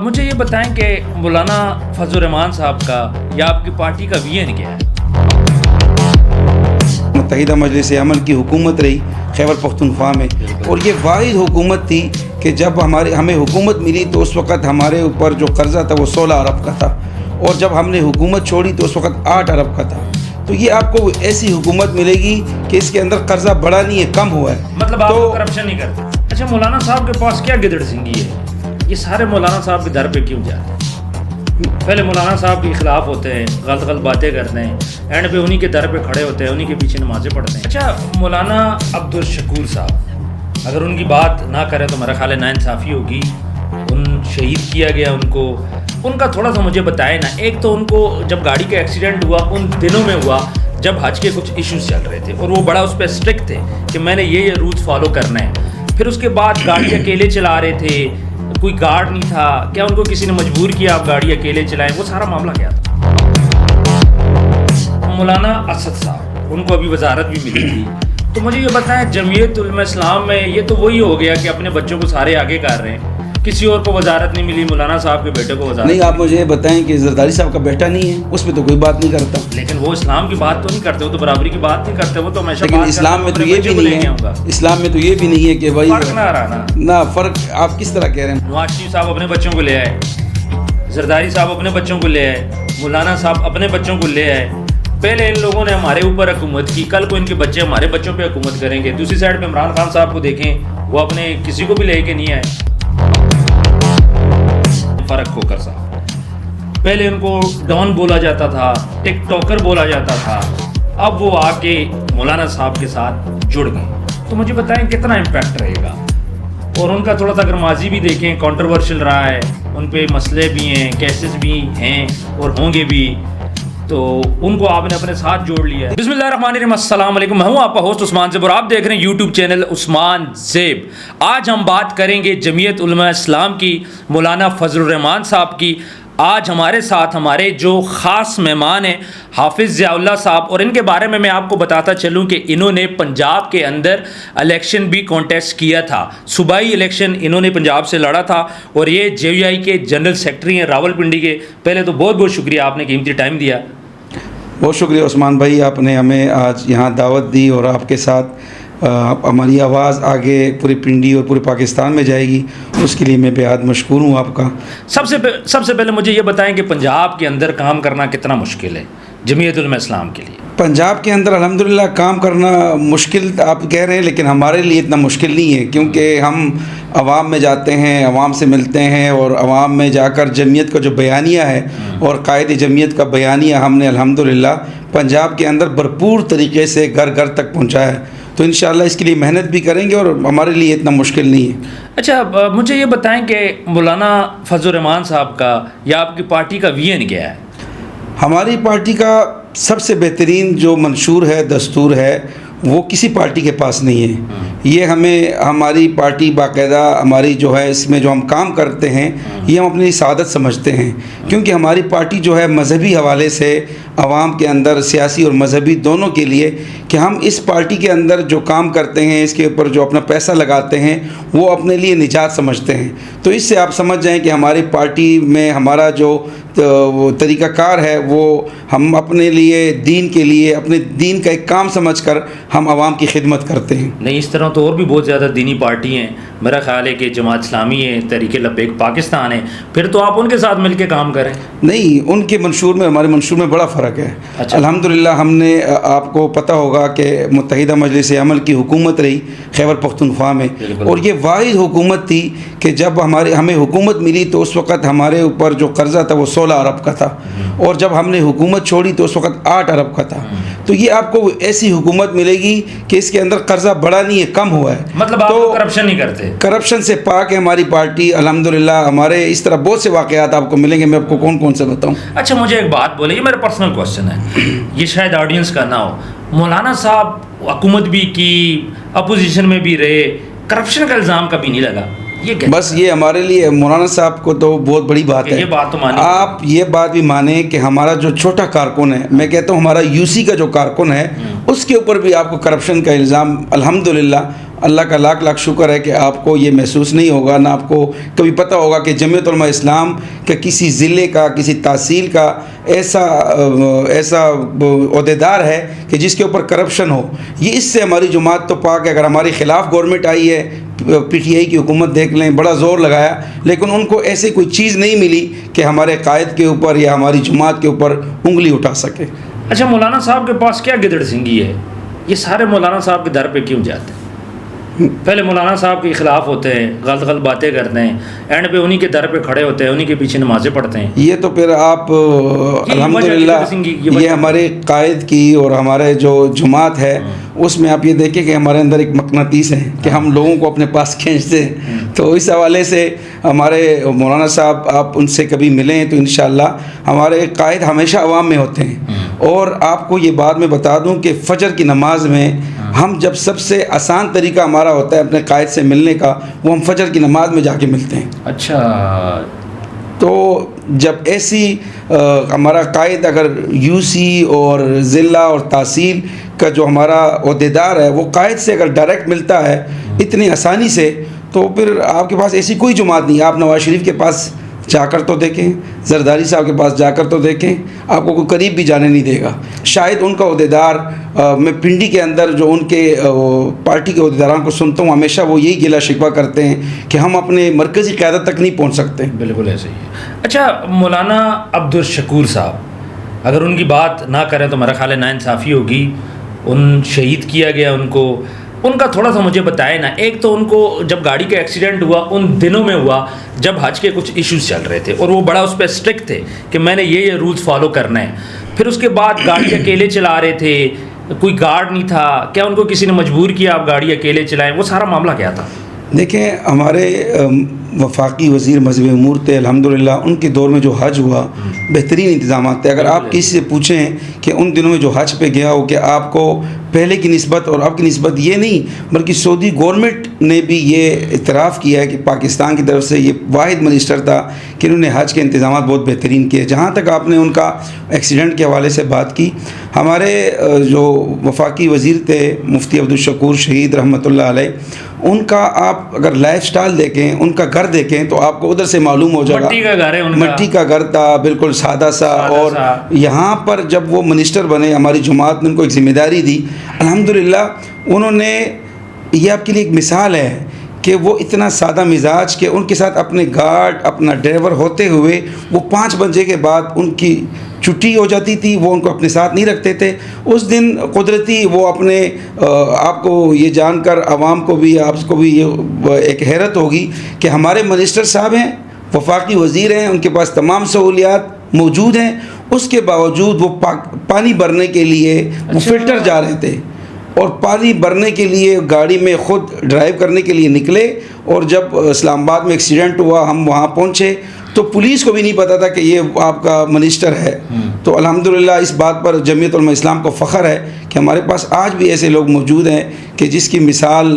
मुझे ये बताएं कि मौलाना फजल रहमान साहब का या आपकी पार्टी का विजन क्या है? मुत्तहिदा मजलिस अमल की हुकूमत रही खैबर पख्तूनख्वा में, और ये वाहिद हुकूमत थी कि जब हमें हुकूमत मिली तो उस वक़्त हमारे ऊपर जो कर्ज़ा था वो 16 अरब का था, और जब हमने हुकूमत छोड़ी तो उस वक़्त 8 अरब का था। तो ये आपको ऐसी हुकूमत मिलेगी कि इसके अंदर कर्ज़ा बढ़ा नहीं है, कम हुआ है। मतलब आप तो करप्शन नहीं करते। अच्छा, मौलाना साहब के पास क्या गिदड़ सिंगी है? ये सारे मौलाना साहब के दर पे क्यों जाते हैं? पहले मौलाना साहब के खिलाफ होते हैं, गलत गलत बातें करते हैं, एंड पे उन्हीं के दर पे खड़े होते हैं, उन्हीं के पीछे नमाज़ें पढ़ते हैं। अच्छा, मौलाना अब्दुल शकूर साहब, अगर उनकी बात ना करें तो मेरा ख्याल है नाइंसाफ़ी होगी। उन शहीद किया गया उनको, उनका थोड़ा सा मुझे बताएं ना। एक तो उनको जब गाड़ी का एक्सीडेंट हुआ उन दिनों में हुआ जब हज के कुछ इश्यूज चल रहे थे, और वो बड़ा उस पर स्ट्रिक्ट थे कि मैंने ये रूल्स फॉलो करना है। फिर उसके बाद गाड़ी अकेले चला रहे थे, कोई गार्ड नहीं था, क्या उनको किसी ने मजबूर किया आप गाड़ी अकेले चलाएं? वो सारा मामला क्या था? मौलाना असद साहब, उनको अभी वजारत भी मिली थी, तो मुझे ये बताएं जमीयत उलमा इस्लाम में ये तो वही हो गया कि अपने बच्चों को सारे आगे कर रहे हैं, किसी और को वजारत नहीं मिली, मौलाना साहब के बेटे को वजारत नहीं। आप मुझे बताएं कि जरदारी साहब का बेटा नहीं है, उस पर तो कोई बात नहीं करता। लेकिन वो इस्लाम की बात तो नहीं करते, वो तो बराबरी की बात नहीं करते, वो तो हमेशा लेकिन इस्लाम में तो ये भी नहीं है, इस्लाम में तो ये भी नहीं है कि भाई फर्क ना रहा ना फ़र्क। आप किस तरह कह रहे हैं? नवाज शरीफ साहब अपने बच्चों को ले आए, जरदारी साहब अपने बच्चों को ले आए, मौलाना साहब अपने बच्चों को ले आए। पहले इन लोगों ने हमारे ऊपर हुकूमत की, कल को इनके बच्चे हमारे बच्चों पे हुकूमत करेंगे। दूसरी साइड पे इमरान खान साहब को देखें, वो अपने किसी को भी लेके नहीं आए। फ़र्क होकर साहब, पहले उनको डॉन बोला जाता था, टिकटॉकर बोला जाता था, अब वो आके मौलाना साहब के साथ जुड़ गए। तो मुझे बताएं कितना इम्पैक्ट रहेगा? और उनका थोड़ा सा अगर माजी भी देखें, कंट्रोवर्शियल रहा है, उन पे मसले भी हैं, केसेस भी हैं और होंगे भी, तो उनको आपने अपने साथ जोड़ लिया है। बिस्मिल्लाहिर्रहमानिर्रहीम, अस्सलाम वालेकुम। मैं हूं आपका होस्ट उस्मान ज़ेब और आप देख रहे हैं यूट्यूब चैनल उस्मान ज़ेब। आज हम बात करेंगे जमीयत उलमा इस्लाम की, मौलाना फजल रहमान साहब की। आज हमारे साथ हमारे जो ख़ास मेहमान हैं हाफिज़ ज़ियाउल्लाह साहब, और इनके बारे में मैं आपको बताता चलूं कि इन्होंने पंजाब के अंदर इलेक्शन भी कॉन्टेस्ट किया था। सूबाई इलेक्शन इन्होंने पंजाब से लड़ा था, और ये JUI के जनरल सेक्रेटरी हैं रावलपिंडी के। पहले तो बहुत बहुत शुक्रिया, आपने कीमती टाइम दिया। बहुत शुक्रिया उस्मान भाई, आपने हमें आज यहाँ दावत दी, और आपके साथ हमारी आवाज़ आगे पूरी पिंडी और पूरे पाकिस्तान में जाएगी, उसके लिए मैं बेहद मशकूर हूँ आपका। सबसे पहले मुझे ये बताएं कि पंजाब के अंदर काम करना कितना मुश्किल है जमीयत उलमा इस्लाम के लिए? पंजाब के अंदर अल्हम्दुलिल्लाह काम करना मुश्किल आप कह रहे हैं, लेकिन हमारे लिए इतना मुश्किल नहीं है, क्योंकि हम अवाम में जाते हैं, अवाम से मिलते हैं, और अवाम में जाकर जमीयत का जो बयानिया है और कायदे जमीयत का बयानिया हमने अल्हम्दुलिल्लाह पंजाब के अंदर भरपूर तरीके से घर घर तक पहुँचाया है। तो इंशाअल्लाह इसके लिए मेहनत भी करेंगे, और हमारे लिए इतना मुश्किल नहीं है। अच्छा, मुझे ये बताएं कि मौलाना फजल रहमान साहब का या आपकी पार्टी का विजन क्या है? हमारी पार्टी का सबसे बेहतरीन जो मंशूर है, दस्तूर है, वो किसी पार्टी के पास नहीं है। ये हमारी पार्टी बाकायदा हमारी जो है, इसमें जो हम काम करते हैं ये हम अपनी सादत समझते हैं, क्योंकि हमारी पार्टी जो है मजहबी हवाले से आवाम के अंदर सियासी और मजहबी दोनों के लिए, कि हम इस पार्टी के अंदर जो काम करते हैं, इसके ऊपर जो अपना पैसा लगाते हैं, वो अपने लिए निजात समझते हैं। तो इससे आप समझ जाएं कि हमारी पार्टी में हमारा जो वो तरीक़ाकार है, वो हम अपने लिए दीन के लिए अपने दीन का एक काम समझकर हम आवाम की खिदमत करते हैं। नहीं, इस तरह तो और भी बहुत ज़्यादा दीनी पार्टी हैं। मेरा ख्याल है कि जमात इस्लामी है, तहरीक लब्बैक पाकिस्तान है, फिर तो आप उनके साथ मिल के काम करें। नहीं, उनके मंशूर में हमारे मंशूर में बड़ा फ़र्क है। अच्छा। अल्हम्दुलिल्लाह हमने, आपको पता होगा कि मुत्तहिदा मजलिस अमल की हुकूमत रही खैबर पख्तूनख्वा में, और ये वाहिद हुकूमत थी कि जब हमें हुकूमत मिली तो उस वक़्त हमारे ऊपर जो कर्ज़ा था वो 16 अरब का था, और जब हमने हुकूमत छोड़ी तो उस वक़्त 8 अरब का था। तो ये आपको ऐसी हुकूमत मिलेगी कि इसके अंदर कर्ज़ा बढ़ा नहीं है, कम हुआ है। मतलब आप तो करप्शन नहीं करते? करप्शन से पाक है हमारी पार्टी अल्हम्दुलिल्लाह। हमारे इस तरह बहुत से वाक़यात आपको मिलेंगे, मैं आपको कौन कौन से बताऊँ। अच्छा, मुझे एक बात बोले, ये मेरा पर्सनल क्वेश्चन है, ये शायद ऑडियंस का ना हो। मौलाना साहब हुकूमत भी की, अपोजिशन में भी रहे, करप्शन का इल्ज़ाम कभी नहीं लगा? ये बस ये हमारे लिए मौलाना साहब को तो बहुत बड़ी बात है। ये बात तो माने, आप ये बात भी माने कि हमारा जो छोटा कारकुन है, मैं कहता हूँ हमारा UC का जो कारकुन है, उसके ऊपर भी आपको करप्शन का इल्ज़ाम अल्हम्दुलिल्लाह अल्लाह का लाख लाख शुक्र है कि आपको ये महसूस नहीं होगा, ना आपको कभी पता होगा कि जमीयत उलमा इस्लाम के किसी ज़िले का, किसी तहसील का ऐसा ओहदेदार है कि जिसके ऊपर करप्शन हो। ये इससे हमारी जमात तो पाक है। अगर हमारे ख़िलाफ़ गवर्नमेंट आई है, PTI की हुकूमत देख लें, बड़ा ज़ोर लगाया, लेकिन उनको ऐसी कोई चीज़ नहीं मिली कि हमारे कायद के ऊपर या हमारी जमात के ऊपर उंगली उठा सके। अच्छा, मौलाना साहब के पास क्या गिदड़ सिंगी है? ये सारे मौलाना साहब के दर पे क्यों जाते हैं? पहले मौलाना साहब के ख़िलाफ़ होते हैं, गलत गलत बातें करते हैं, एंड पे उन्हीं के दर पे खड़े होते हैं, उन्हीं के पीछे नमाज़ें पढ़ते हैं। ये तो फिर आप अल्हम्दुलिल्लाह ये हमारे कायद की और हमारे जो जमात है उसमें आप ये देखें कि हमारे अंदर एक मकनातीस है कि हम लोगों को अपने पास खींचते हैं। तो इस हवाले से हमारे मौलाना साहब, आप उनसे कभी मिलें तो इंशाअल्लाह हमारे कायद हमेशा अवाम में होते हैं। और आपको ये बात मैं बता दूं कि फ़जर की नमाज में हम जब सबसे आसान तरीका हमारा होता है अपने कायद से मिलने का, वो हम फ़जर की नमाज में जाके मिलते हैं। अच्छा, तो जब ऐसी हमारा कायद अगर UC और ज़िला और तहसील का जो हमारा ओहदेदार है वो कायद से अगर डायरेक्ट मिलता है इतनी आसानी से, तो फिर आपके पास ऐसी कोई जमात नहीं। आप नवाज शरीफ के पास जाकर तो देखें, जरदारी साहब के पास जाकर तो देखें, आपको कोई करीब भी जाने नहीं देगा। शायद उनका ओहदेदार, मैं पिंडी के अंदर जो उनके पार्टी के ओहदेदारों को सुनता हूँ, हमेशा वो यही गिला शिकवा करते हैं कि हम अपने मरकज़ी क़यादत तक नहीं पहुँच सकते। बिल्कुल ऐसे ही है। अच्छा, मौलाना अब्दुल शकूर साहब, अगर उनकी बात ना करें तो मेरा ख्याल है नाइंसाफ़ी होगी। उन शहीद किया गया उनका थोड़ा सा मुझे बताएं ना। एक तो उनको जब गाड़ी का एक्सीडेंट हुआ उन दिनों में हुआ जब हज के कुछ इश्यूज चल रहे थे और वो बड़ा उस पर स्ट्रिक्ट थे कि मैंने ये रूल्स फॉलो करना है। फिर उसके बाद गाड़ी अकेले चला रहे थे, कोई गार्ड नहीं था, क्या उनको किसी ने मजबूर किया आप गाड़ी अकेले चलाएं? वो सारा मामला क्या था? देखें, हमारे वफाकी वज़ीर मज़हबी अमूर थे, अल्हम्दुलिल्लाह उनके दौर में जो हज हुआ बेहतरीन इंतज़ाम थे। अगर आप किसी से पूछें कि उन दिनों में जो हज पे गया हो कि आपको पहले की निस्बत और अब की निस्बत, ये नहीं बल्कि सऊदी गवर्नमेंट ने भी ये इतराफ़ किया है कि पाकिस्तान की तरफ से ये वाहिद मिनिस्टर था कि उन्होंने हज के इंतज़ाम बहुत बेहतरीन किए। जहाँ तक आपने उनका एक्सीडेंट के हवाले से बात की, हमारे जो वफाकी वज़ीर थे मुफ्ती अब्दुल शकूर शहीद रहमतुल्लाह अलैह, उनका आप अगर लाइफस्टाइल देखें, उनका घर देखें तो आपको उधर से मालूम हो जाएगा। मट्टी का घर है उनका, मट्टी का घर था, बिल्कुल सादा सा। और यहाँ पर जब वो मिनिस्टर बने, हमारी जमात ने उनको एक ज़िम्मेदारी दी, अल्हम्दुलिल्लाह उन्होंने, ये आपके लिए एक मिसाल है कि वो इतना सादा मिजाज के उनके साथ अपने गार्ड, अपना ड्राइवर होते हुए वो 5 बजे के बाद उनकी छुट्टी हो जाती थी, वो उनको अपने साथ नहीं रखते थे। उस दिन कुदरती वो अपने आपको ये जानकर आवाम को भी, आपको भी ये एक हैरत होगी कि हमारे मिनिस्टर साहब हैं, वफाकी वज़ीर हैं, उनके पास तमाम सहूलियात मौजूद हैं, उसके बावजूद वो पानी भरने के लिए वो फ़िल्टर जा रहे थे और पानी भरने के लिए गाड़ी में ख़ुद ड्राइव करने के लिए निकले। और जब इस्लामाबाद में एक्सीडेंट हुआ, हम वहाँ पहुँचे तो पुलिस को भी नहीं पता था कि ये आपका मिनिस्टर है। तो अल्हम्दुलिल्लाह इस बात पर जमीयत उलमा इस्लाम को फ़ख्र है कि हमारे पास आज भी ऐसे लोग मौजूद हैं कि जिसकी मिसाल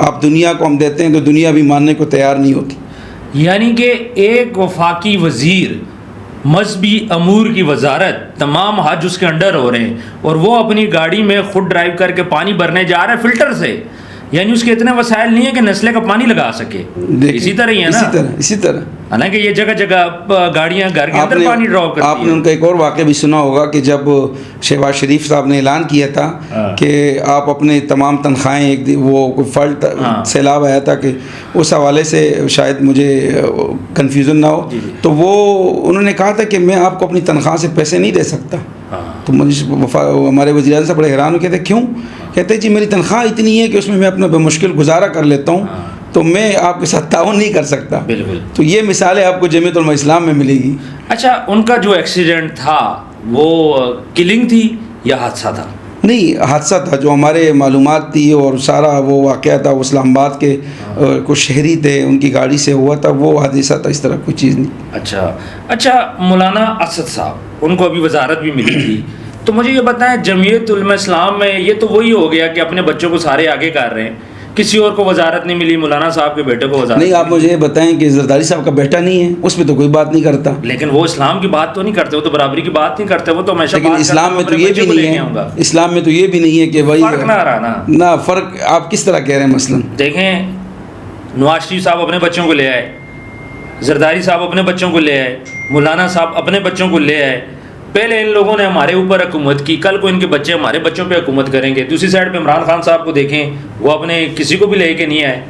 आप दुनिया को हम देते हैं तो दुनिया भी मानने को तैयार नहीं होती। यानी कि एक वफाकी वज़ीर, मजहबी अमूर की वजारत, तमाम हज उसके अंडर हो रहे हैं और वो अपनी गाड़ी में खुद ड्राइव करके पानी भरने जा रहे हैं फ़िल्टर से। यानी उसके इतने वसाइल नहीं है कि नस्ले का पानी लगा सके। इसी तरह ही है ना, इसी तरह हालांकि ये जगह जगह गाड़ियां घर के अंदर पानी ड्रॉ करती हैं। आपने उनका एक और वाक़या भी सुना होगा कि जब शहबाज शरीफ साहब ने ऐलान किया था कि आप अपने तमाम तनख्वाहें, एक वो कोई फल्ट सैलाब आया था कि उस हवाले से शायद मुझे कन्फ्यूज़न ना हो, तो वो उन्होंने कहा था कि मैं आपको अपनी तनख्वाह से पैसे नहीं दे सकता। तो मुझे हमारे वज़ीर आज़म बड़े हैरान हो, कहते क्यों? कहते जी मेरी तनख्वाह इतनी है कि उसमें मैं अपना बेमुश्किल गुजारा कर लेता हूँ, तो मैं आपके साथ ताउन नहीं कर सकता। बिल्कुल। तो ये मिसालें आपको जमीयत उलमा इस्लाम में मिलेगी। अच्छा, उनका जो एक्सीडेंट था वो किलिंग थी या हादसा था? नहीं, हादसा था। जो हमारे मालूमात थी और सारा वो वाक़या था, वो इस्लामाबाद के कुछ शहरी थे, उनकी गाड़ी से हुआ था, वो हादसा था, इस तरह कोई चीज़ नहीं। अच्छा, मौलाना असद साहब, उनको अभी वजारत भी मिली थी, तो मुझे ये बताएं जमीयत उलमा इस्लाम में ये तो वही हो गया कि अपने बच्चों को सारे आगे कर रहे हैं, किसी और को वजारत नहीं मिली, मौलाना साहब के बेटे को वजारत नहीं, आप मुझे ये बताएं कि जरदारी साहब का बेटा नहीं है, उसमें तो कोई बात नहीं करता। लेकिन वो इस्लाम की बात तो नहीं करते, वो तो बराबरी की बात नहीं करते, वो तो हमेशा लेकिन बात इस्लाम करते, में तो अपने ये बच्चे भी को नहीं लेके है, आऊंगा। इस्लाम में तो ये भी नहीं है कि भाई फर्क ना आ रहा ना फ़र्क आप किस तरह कह रहे हैं मसलन। देखें, नवाज शरीफ साहब अपने बच्चों को ले आए, जरदारी साहब अपने बच्चों को ले आए, मौलाना साहब अपने बच्चों को ले आए। पहले इन लोगों ने हमारे ऊपर हुकूमत की, कल को इनके बच्चे हमारे बच्चों पे हुकूमत करेंगे। दूसरी साइड पे इमरान खान साहब को देखें, वो अपने किसी को भी लेके नहीं आए,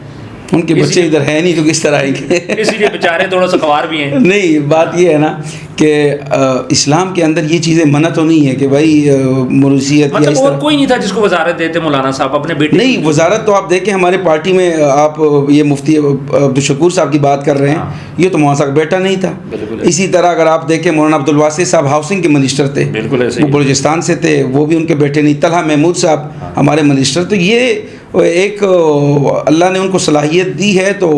उनके बच्चे इधर हैं नहीं तो किस तरह आएंगे। इसीलिए बेचारे थोड़ा सा ख्वार भी हैं। नहीं, बात ये है ना कि इस्लाम के अंदर ये चीज़ें मना तो नहीं है कि भाई मरूसियत या मतलब इस और तरह। कोई नहीं था जिसको वजारत देते मौलाना साहब अपने बेटे नहीं, वजारत तो आप देखें हमारे पार्टी में, आप ये मुफ्ती अब्दुल शकूर साहब की बात कर रहे हैं, हाँ। ये तो मौलाना साहब का बेटा नहीं था। बिल्कुल। इसी तरह अगर आप देखें मौलाना अब्दुल वासी साहब हाउसिंग के मिनिस्टर थे, बिल्कुल ऐसे वो ही। बलूचिस्तान से थे, वो भी उनके बेटे नहीं। तलहा महमूद साहब हमारे मिनिस्टर, तो ये एक अल्लाह ने उनको सलाहियत दी है, तो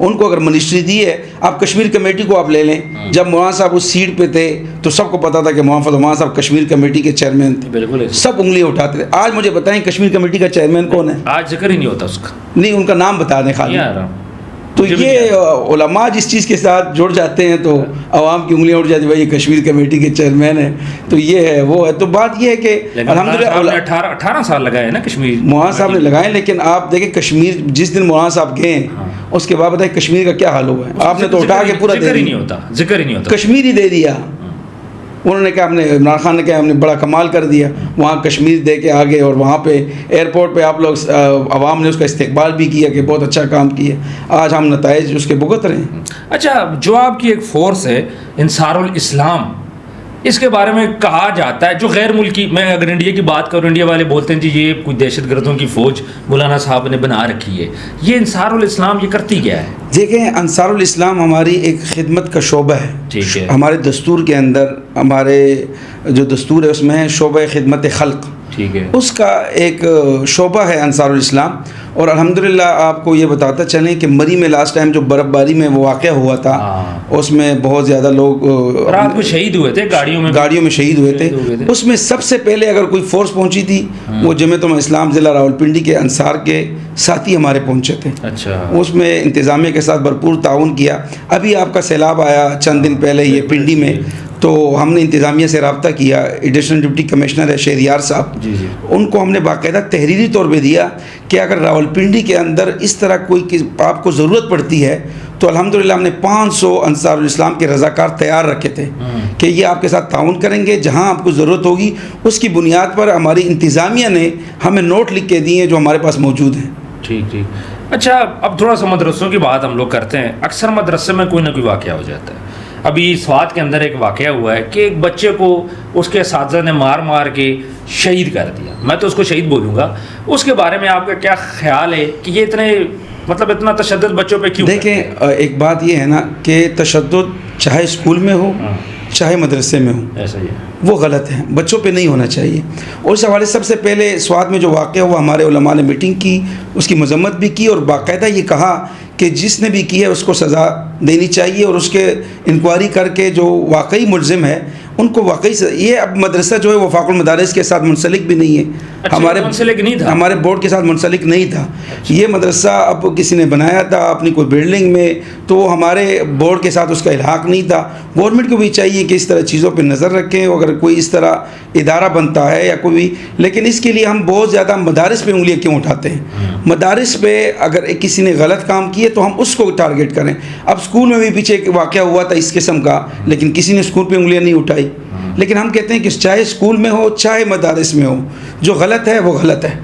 उनको अगर मिनिस्ट्री दी है। आप कश्मीर कमेटी को आप ले लें, जब मौलाना साहब उस सीट पे थे तो सबको पता था कि मौलाना साहब कश्मीर कमेटी के चेयरमैन थे, बिल्कुल ऐसे। सब उंगलियां उठाते थे। आज मुझे बताएं कश्मीर कमेटी का चेयरमैन कौन है? आज जिक्र ही नहीं होता उसका, नहीं, उनका नाम बता दें खाली। नहीं आ रहा। तो मुझे भी ये नहीं आ रहा। उलमा जिस चीज़ के साथ जुड़ जाते हैं तो आवाम की उंगलियां उठ जाती है, भाई ये कश्मीर कमेटी के चेयरमैन है, तो ये है वो है। तो बात ये है कि लेकिन अल्हम्दुलिल्लाह 18 साल लगाए ना कश्मीर, मौलाना साहब ने लगाए, लेकिन आप देखें कश्मीर जिस दिन मौलाना साहब गए उसके बाद बताएं कश्मीर का क्या हाल हुआ है। आपने तो उठा के पूरा दे जिक्र ही नहीं दिया, होता, जिक्र ही नहीं होता। कश्मीर ही दे दिया। उन्होंने कहा, हमने इमरान खान ने कहा हमने बड़ा कमाल कर दिया, वहाँ कश्मीर दे के आ गए, और वहाँ पे एयरपोर्ट पे आप लोग आवाम ने उसका इस्तकबाल भी किया कि बहुत अच्छा काम किया। आज हम नताइज उसके भुगत रहे हैं। अच्छा, जो आपकी एक फोर्स है इंसारुल इस्लाम, इसके बारे में कहा जाता है जो गैर मुल्की, मैं अगर इंडिया की बात करूँ, इंडिया वाले बोलते हैं जी ये कोई दहशतगर्दों की फ़ौज मौलाना साहब ने बना रखी है। ये इंसारुल इस्लाम ये करती क्या है? देखें, अंसारुल इस्लाम हमारी एक खिदमत का शोबा है। ठीक है। हमारे दस्तूर के अंदर, हमारे जो दस्तूर है उसमें है शोबा खिदमत खल्क, ठीक है, उसका एक शोबा है अंसारुल इस्लाम। और अल्हम्दुलिल्लाह आपको ये बताता चलें कि मरी में लास्ट टाइम जो बर्फ़बारी में वो वाक़या हुआ था, उसमें बहुत ज़्यादा लोग रात को शहीद हुए थे, गाड़ियों में शहीद हुए थे। उसमें सबसे पहले अगर कोई फ़ोर्स पहुंची थी वो जमीयतुल इस्लाम ज़िला रावलपिंडी के अंसार के साथी हमारे पहुंचे थे। अच्छा। उसमें इंतज़ामिया के साथ भरपूर ताउन किया। अभी आपका सैलाब आया चंद दिन पहले ये पिंडी में, तो हमने इंतज़ामिया से रब्ता किया। एडिशनल डिप्टी कमिश्नर है शहरियार साहब, जी जी, उनको हमने बाकायदा तहरीरी तौर पे दिया कि अगर रावलपिंडी के अंदर इस तरह कोई आपको ज़रूरत पड़ती है तो अल्हम्दुलिल्लाह हमने 500 अंसारुल इस्लाम के रज़ाकार तैयार रखे थे कि ये आपके साथ ताउन करेंगे, जहाँ आपको ज़रूरत होगी उसकी बुनियाद पर हमारी इंतज़ामिया ने हमें नोट लिख के दिए जो हमारे पास मौजूद हैं। ठीक ठीक। अच्छा, अब थोड़ा सा मदरसों की बात हम लोग करते हैं। अक्सर मदरसे में कोई ना कोई वाक़या हो जाता है। अभी स्वात के अंदर एक वाक़या हुआ है कि एक बच्चे को उसके असातिज़ा ने मार मार के शहीद कर दिया। मैं तो उसको शहीद बोलूँगा। उसके बारे में आपका क्या ख्याल है कि ये इतने मतलब इतना तशद्दुद बच्चों पे क्यों? देखें, एक बात ये है ना कि तशद्दुद चाहे स्कूल में हो चाहे मदरसे में हो, ऐसा ही है, वो गलत है, बच्चों पे नहीं होना चाहिए। और इस हवाले सबसे पहले स्वात में जो वाक़या हुआ, हमारे उलमा ने मीटिंग की, उसकी मजम्मत भी की और बाकायदा ये कहा कि जिसने भी की है उसको सज़ा देनी चाहिए और उसके इंक्वायरी करके जो वाकई मुलजिम है उनको वाकई ये अब मदरसा जो है वफाकुल मदारिस के साथ मुंसलिक भी नहीं है। अच्छा, हमारे मुंसलिक नहीं था, हमारे बोर्ड के साथ मुंसलिक नहीं था। अच्छा। ये मदरसा अब किसी ने बनाया था अपनी कोई बिल्डिंग में, तो हमारे बोर्ड के साथ उसका इल्हाक नहीं था। गवर्नमेंट को भी चाहिए कि इस तरह चीज़ों पर नज़र रखें अगर कोई इस तरह इदारा बनता है या कोई भी। लेकिन इसके लिए हम बहुत ज़्यादा मदारिस पे उंगलियाँ क्यों उठाते हैं? मदारिस पे अगर किसी ने गलत काम किए तो हम उसको टारगेट करें। अब स्कूल में भी पीछे एक वाक़या हुआ था इस किस्म का, लेकिन किसी ने स्कूल पे उंगलियां नहीं उठाई। लेकिन हम कहते हैं कि चाहे स्कूल में हो चाहे मदारिस में हो, जो गलत है वो गलत है।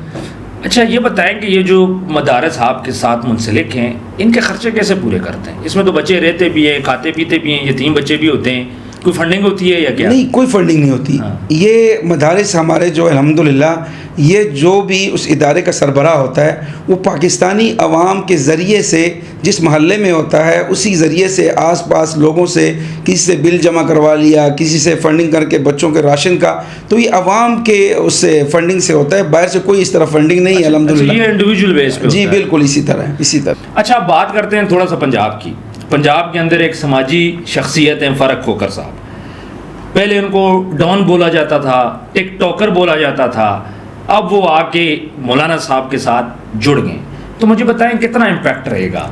अच्छा, ये बताएं कि ये जो मदारस आपके साथ मुंसलिक हैं, इनके खर्चे कैसे पूरे करते हैं? इसमें तो बच्चे रहते भी हैं, खाते पीते भी हैं, यतीम बच्चे भी होते हैं, कोई फंडिंग होती है या क्या? नहीं, कोई फंडिंग नहीं होती। ये मदारिस हमारे जो अल्हम्दुलिल्लाह ये जो भी उस इदारे का सरबराह होता है वो पाकिस्तानी अवाम के ज़रिए से, जिस महल्ले में होता है उसी ज़रिए से आस पास लोगों से किसी से बिल जमा करवा लिया, किसी से फंडिंग करके बच्चों के राशन का, तो ये अवाम के उससे फंडिंग से होता है, बाहर से कोई इस तरह फंडिंग नहीं है अल्हम्दुलिल्लाह। ये इंडिविजुअल बेस पे जी बिल्कुल इसी तरह इसी तरह। अच्छा, बात करते हैं थोड़ा सा पंजाब की। पंजाब के अंदर एक समाजी शख्सियत हैं फ़र्क खोकर साहब। पहले उनको डॉन बोला जाता था, टिकटॉकर बोला जाता था, अब वो आके मौलाना साहब के साथ जुड़ गए। तो मुझे बताएं कितना इम्पैक्ट रहेगा।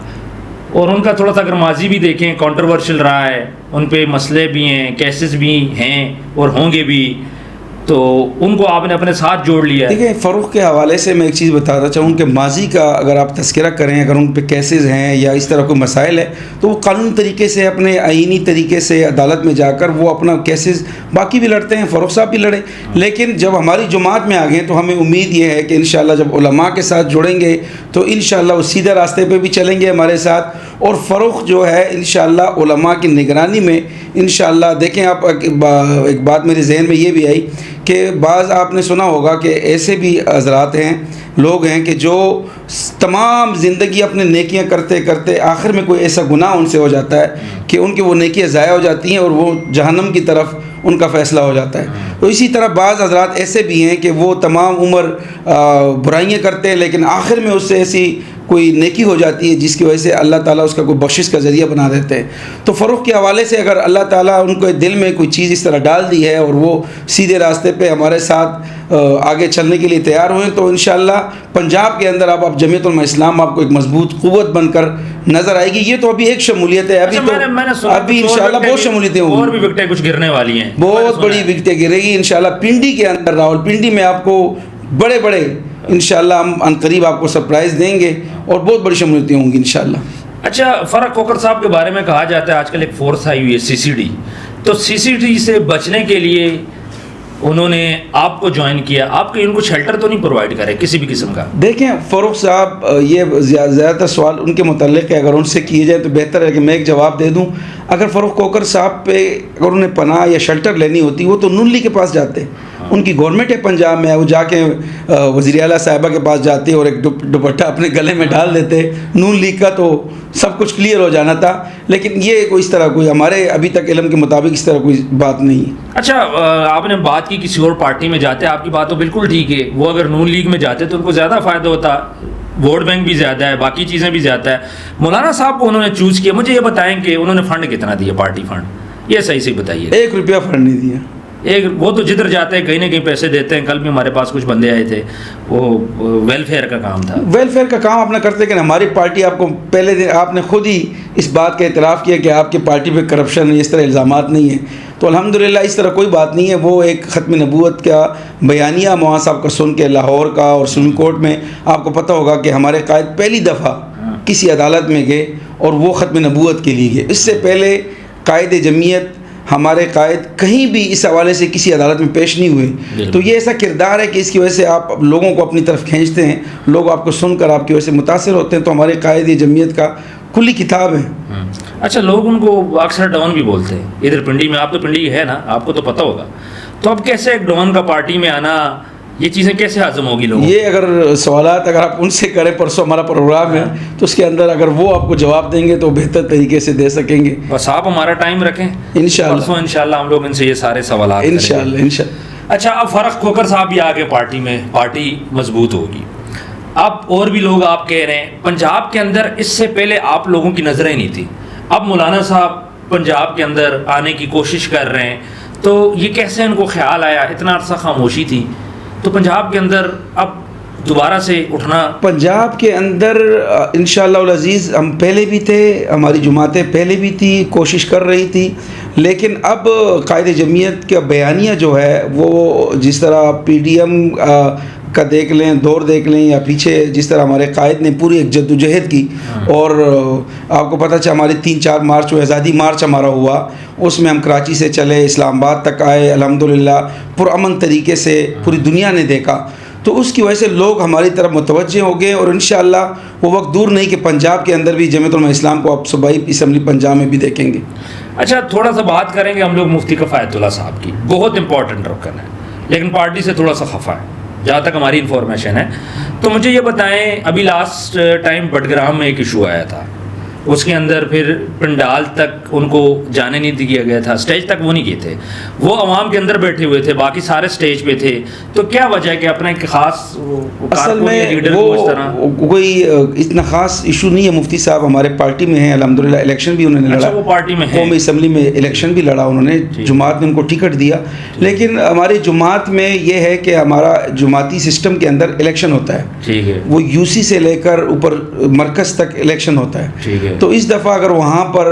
और उनका थोड़ा सा अगर माजी भी देखें, कंट्रोवर्शियल रहा है, उन पे मसले भी हैं, केसेस भी हैं और होंगे भी, तो उनको आपने अपने साथ जोड़ लिया है। देखिए, फ़ारूक के हवाले से मैं एक चीज़ बताना चाहूँ कि माजी का अगर आप तस्करा करें, अगर उन पे केसेस हैं या इस तरह कोई मसाइल है, तो वो कानूनी तरीके से, अपने आईनी तरीके से अदालत में जाकर वो अपना केसेस बाकी भी लड़ते हैं, फ़ारूक साहब भी लड़े। लेकिन जब हमारी जमात में आ गए तो हमें उम्मीद ये है कि इंशाल्लाह जब उलमा के साथ जुड़ेंगे तो इंशाल्लाह वो सीधे रास्ते पे भी चलेंगे हमारे साथ। और फ़ारूक जो है इंशाल्लाह उलमा की निगरानी में इंशाल्लाह, देखें आप, एक बात मेरे जहन में ये भी आई कि बाज़ आपने सुना होगा कि ऐसे भी हज़रात हैं, लोग हैं कि जो तमाम ज़िंदगी अपने नेकियां करते करते आखिर में कोई ऐसा गुनाह उनसे हो जाता है कि उनकी वो नेकियां ज़ाया हो जाती हैं और वो जहन्नम की तरफ उनका फ़ैसला हो जाता है। तो इसी तरह बाज़ हज़रात ऐसे भी हैं कि वो तमाम उम्र बुराइयां करते हैं, लेकिन आखिर में उससे ऐसी कोई नेकी हो जाती है जिसकी वजह से अल्लाह ताला उसका कोई बख्शिश का ज़रिया बना देते हैं। तो फ़ारूक के हवाले से अगर अल्लाह ताला उनको दिल में कोई चीज़ इस तरह डाल दी है और वो सीधे रास्ते पे हमारे साथ आगे चलने के लिए तैयार हुए, तो इंशाअल्लाह पंजाब के अंदर आप जमीयत उलमा इस्लाम आपको एक मजबूत क़ुव्वत बनकर नज़र आएगी। ये तो अभी एक शमूलियत है, अभी तो अभी इंशाअल्लाह बहुत शमूलियतें होंगी, और भी विकटें कुछ गिरने वाली हैं, बहुत बड़ी विकटें गिरेगी इंशाअल्लाह। पिंडी के अंदर, रावलपिंडी में आपको बड़े बड़े इंशाअल्लाह हम अनकरीब आपको सरप्राइज़ देंगे और बहुत बड़ी शमूलियतें होंगी इंशाअल्लाह। अच्छा, फ़रक कोकर साहब के बारे में कहा जाता है आजकल एक फोर्स आई हुई है CCD, तो CCD से बचने के लिए उन्होंने आपको ज्वाइन किया, आपके इनको शेल्टर तो नहीं प्रोवाइड करे किसी भी किस्म का? देखें फ़ारूक साहब, ये ज़्यादातर सवाल उनके मुतल्लिक़ है, अगर उनसे किए जाए तो बेहतर है कि मैं एक जवाब दे दूं। अगर फ़ारूक कोकर साहब पे अगर उन्हें पनाह या शेल्टर लेनी होती वो तो नून लीग के पास जाते, उनकी गवर्नमेंट है पंजाब में, वो जाके वज़ीर आला साहिबा के पास जाते और एक दुपट्टा अपने गले में डाल देते, नून लीग का तो सब कुछ क्लियर हो जाना था। लेकिन ये कोई इस तरह कोई हमारे अभी तक इल्म के मुताबिक इस तरह कोई बात नहीं है। अच्छा, आपने बात की किसी और पार्टी में जाते, आपकी बात तो बिल्कुल ठीक है, वो अगर नून लीग में जाते तो उनको ज़्यादा फ़ायदा होता, वोट बैंक भी ज़्यादा है, बाकी चीज़ें भी ज़्यादा है। मौलाना साहब को उन्होंने चूज़ किया, मुझे ये बताएं कि उन्होंने फ़ंड कितना दिया, पार्टी फ़ंड, ये सही से बताइए। 1 रुपया फ़ंड नहीं दिया। एक वो तो जिधर जाते हैं कहीं ना कहीं पैसे देते हैं। कल भी हमारे पास कुछ बंदे आए थे, वो वेलफेयर का काम था। वेलफेयर का काम अपना करते, लेकिन हमारी पार्टी, आपको पहले दिन आपने खुद ही इस बात का इतराफ़ किया कि आपकी पार्टी पे करप्शन, इस तरह इल्ज़ामात नहीं है, तो अल्हम्दुलिल्लाह इस तरह कोई बात नहीं है। वो एक ख़त्म नबूवत का बयानिया मौलाना साहब का सुन के लाहौर का और सुप्रीम कोर्ट में आपको पता होगा कि हमारे कायद पहली दफ़ा किसी अदालत में गए और वो ख़त्म नबूवत के लिए गए। इससे पहले कायद जमीयत हमारे कायद कहीं भी इस हवाले से किसी अदालत में पेश नहीं हुए। तो ये ऐसा किरदार है कि इसकी वजह से आप लोगों को अपनी तरफ खींचते हैं, लोग आपको सुनकर आपकी वजह से मुतासिर होते हैं। तो हमारे कायद जमीयत का खुली किताब है। अच्छा, लोग उनको अक्सर डॉन भी बोलते हैं इधर पिंडी में, आप तो पिंडी है ना, आपको तो पता होगा। तो अब कैसे एक डॉन का पार्टी में आना, ये चीज़ें कैसे हाज़म होगी लोगों? ये अगर सवालात अगर आप उनसे करें, परसों हमारा प्रोग्राम है तो उसके अंदर अगर वो आपको जवाब देंगे तो बेहतर तरीके से दे सकेंगे। बस आप हमारा टाइम रखें, इंशाअल्लाह इंशाअल्लाह हम लोग इनसे ये सारे सवाल इंशाअल्लाह। अच्छा, अब फ़र्क कोकर साहब भी आगे पार्टी में, पार्टी मजबूत होगी। अब और भी लोग आप कह रहे हैं पंजाब के अंदर, इससे पहले आप लोगों की नज़रें नहीं थी, अब मौलाना साहब पंजाब के अंदर आने की कोशिश कर रहे हैं, तो ये कैसे उनको ख्याल आया? इतना अरसा खामोशी थी, तो पंजाब के अंदर अब दोबारा से उठना। पंजाब के अंदर इंशाअल्लाह अज़ीज़ हम पहले भी थे, हमारी जमातें पहले भी थी, कोशिश कर रही थी, लेकिन अब कायदे जमीयत का बयानिया जो है वो जिस तरह PDM का देख लें, दौर देख लें, या पीछे जिस तरह हमारे कायद ने पूरी एक जद्दोजहद की, और आपको पता चला हमारे 3-4 मार्च में आज़ादी मार्च हमारा हुआ, उसमें हम कराची से चले इस्लामाबाद तक आए, अल्हम्दुलिल्लाह पुरअमन तरीके से पूरी दुनिया ने देखा। तो उसकी वजह से लोग हमारी तरफ मुतवज्जे हो गए, और इंशाअल्लाह वो वक्त दूर नहीं कि पंजाब के अंदर भी जमीयत उलमा इस्लाम को आप सूबाई असम्बली पंजाब में भी देखेंगे। अच्छा, थोड़ा सा बात करेंगे हम लोग मुफ्ती कफ़ायतुल्लाह साहब की, बहुत इंपॉर्टेंट रुकन है, लेकिन पार्टी से थोड़ा सा खफा है जहाँ तक हमारी इन्फॉर्मेशन है। तो मुझे ये बताएं, अभी लास्ट टाइम बडग्राम में एक इशू आया था, उसके अंदर फिर पंडाल तक उनको जाने नहीं दिया गया था, स्टेज तक वो नहीं गए थे, वो अवाम के अंदर बैठे हुए थे, बाकी सारे स्टेज पे थे। तो क्या वजह है कि अपना एक खास असल में लीडर वो को इस तरह कोई इतना खास इशू नहीं है। मुफ्ती साहब हमारे पार्टी में हैं अल्हम्दुलिल्लाह, इलेक्शन भी उन्होंने अच्छा, लड़ा, वो पार्टी में है, कौमी असम्बली में इलेक्शन भी लड़ा उन्होंने, जुमात ने उनको टिकट दिया। लेकिन हमारी जुमात में ये है कि हमारा जुमाती सिस्टम के अंदर इलेक्शन होता है, ठीक है, वो यूसी से लेकर ऊपर मरकज़ तक इलेक्शन होता है। ठीक है। तो इस दफ़ा अगर वहाँ पर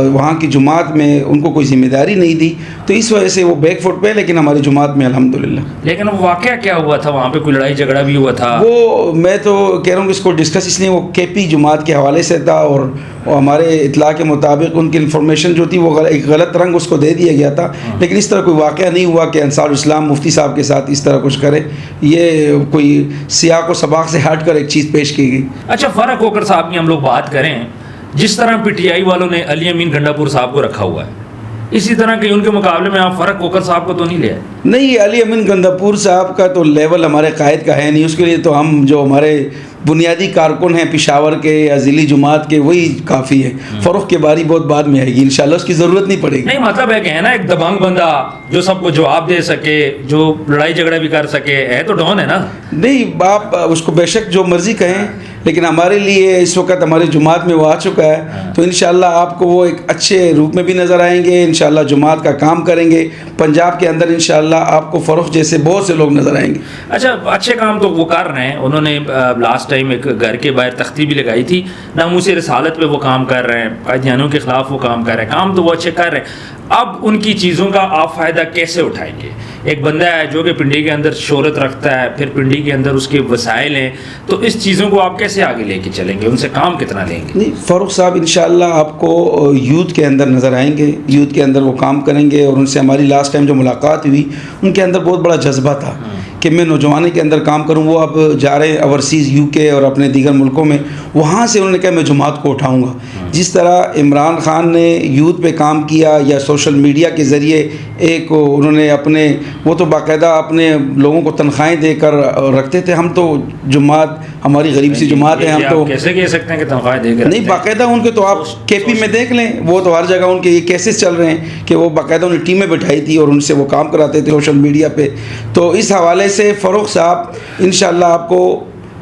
वहाँ की जुमात में उनको कोई जिम्मेदारी नहीं दी तो इस वजह से वो बैक फुट पे है, लेकिन हमारी जुमात में अल्हम्दुलिल्लाह। लेकिन वो वाकया क्या हुआ था वहाँ पे? कोई लड़ाई झगड़ा भी हुआ था? वो मैं तो कह रहा हूँ कि इसको डिस्कस इसलिए, वो केपी जुमात के हवाले से था और हमारे इतला के मुताबिक उनकी इन्फॉर्मेशन जो थी वो एक गलत रंग उसको दे दिया गया था। लेकिन इस तरह कोई वाक़या नहीं हुआ कि अंसारुल इस्लाम मुफ्ती साहब के साथ इस तरह कुछ करे, ये कोई सियाक व सबाक से हट कर एक चीज़ पेश की गई। अच्छा, फ़र्क होकर साहब की हम लोग बात करें, जिस तरह पीटीआई वालों ने अली अमीन गंडापुर साहब को रखा हुआ है, इसी तरह के उनके मुकाबले में आप फ़र्क होकर साहब को तो नहीं लिया? नहीं, अली अमीन गंडापुर साहब का तो लेवल हमारे कायद का है नहीं, उसके लिए तो हम जो हमारे बुनियादी कारकुन हैं पेशावर के या ज़िली जुमात के वही काफ़ी है। फ़रुख के बारी बहुत बाद में आएगी इंशाल्लाह, उसकी ज़रूरत नहीं पड़ेगी। नहीं, मतलब है कि है ना एक दबंग बंदा जो सबको जवाब दे सके, जो लड़ाई झगड़ा भी कर सके, है तो डॉन है ना? नहीं, आप उसको बेशक जो मर्ज़ी कहें, लेकिन हमारे लिए इस वक्त हमारे जुमात में वो आ चुका है। तो इंशाल्लाह आपको वो एक अच्छे रूप में भी नज़र आएंगे, इंशाल्लाह जुमात का काम करेंगे। पंजाब के अंदर इंशाल्लाह आपको फ़रुख जैसे बहुत से लोग नज़र आएंगे। अच्छा, अच्छे काम तो वो कर रहे हैं। उन्होंने लास्ट टाइम एक घर के बाहर तख्ती भी लगाई थी, नामूस रिसालत पे वो काम कर रहे हैं, कायदियानों के ख़िलाफ़ वो काम कर रहे हैं, काम तो वो अच्छे कर रहे हैं। अब उनकी चीज़ों का आप फ़ायदा कैसे उठाएंगे? एक बंदा है जो कि पिंडी के अंदर शोहरत रखता है, फिर पिंडी के अंदर उसके वसाइल हैं, तो इस चीज़ों को आप कैसे आगे लेके चलेंगे? उनसे काम कितना लेंगे? नहीं, फ़ारूक साहब इंशाल्लाह आपको यूथ के अंदर नज़र आएंगे, यूथ के अंदर वो काम करेंगे। और उनसे हमारी लास्ट टाइम जो मुलाकात हुई, उनके अंदर बहुत बड़ा जज्बा था कि मैं नौजवानी के अंदर काम करूँ। वो अब जा रहे हैं ओवरसीज़ यूके और अपने दीगर मुल्कों में, वहाँ से उन्होंने कहा मैं जुमात को उठाऊँगा। जिस तरह इमरान खान ने यूथ पे काम किया या सोशल मीडिया के ज़रिए एक उन्होंने अपने, वो तो बाकायदा अपने लोगों को तनख्वाहें देकर रखते थे, हम तो जुमात हमारी गरीब सी जुमात है, हम तो कैसे कह सकते हैं कि तनख्वाहें देकर? नहीं, बाकायदा उनके तो आप केपी में देख लें, वो तो हर जगह उनके ये केसेस चल रहे हैं कि वो बाकायदा उन्हें टीमें बिठाई थी और उनसे वो काम कराते थे सोशल मीडिया पे। तो इस हवाले से फ़ारूक साहब इंशाल्लाह आपको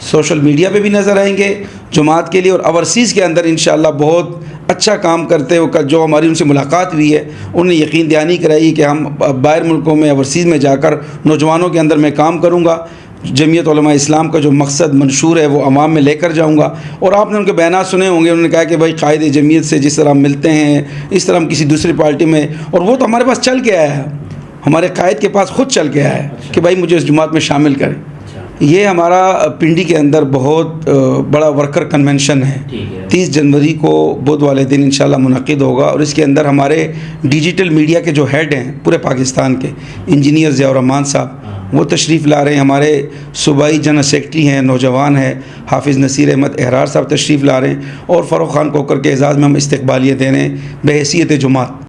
सोशल मीडिया पे भी नज़र आएंगे जुमात के लिए, और ओवरसीज़ के अंदर इंशाल्लाह बहुत अच्छा काम करते हो। जो हमारी उनसे मुलाकात हुई है, उन्हें यकीन दहानी कराई कि हम बाहर मुल्कों में ओवरसीज़ में जाकर नौजवानों के अंदर मैं काम करूँगा, जमीयत उलमा इस्लाम का जो मकसद मंशूर है वो अवाम में लेकर जाऊँगा। और आपने उनके बयानात सुने होंगे, उन्होंने कहा कि भाई कायदे जमीयत से जिस तरह हम मिलते हैं इस तरह हम किसी दूसरी पार्टी में, और वो तो हमारे पास चल के आया है, हमारे कायद के पास खुद चल के आया है कि भाई मुझे इस जुमात में शामिल करें। ये हमारा पिंडी के अंदर बहुत बड़ा वर्कर कन्वेंशन है, 30 जनवरी को बुध वाले दिन इंशाल्लाह मुनक़िद होगा। और इसके अंदर हमारे डिजिटल मीडिया के जो हेड हैं पूरे पाकिस्तान के, इंजीनियर ज़ियाउर रहमान साहब, वो तशरीफ़ ला रहे हैं। हमारे सूबाई जनरल सेक्रेटरी हैं, नौजवान हैं, हाफिज़ नसीर अहमद एहरार साहब तशरीफ़ ला रहे हैं। और फ़ारूक खान कोकर के एजाज़ में हम इस्तकबालियत दे रहे हैं बहैसियत जुमात।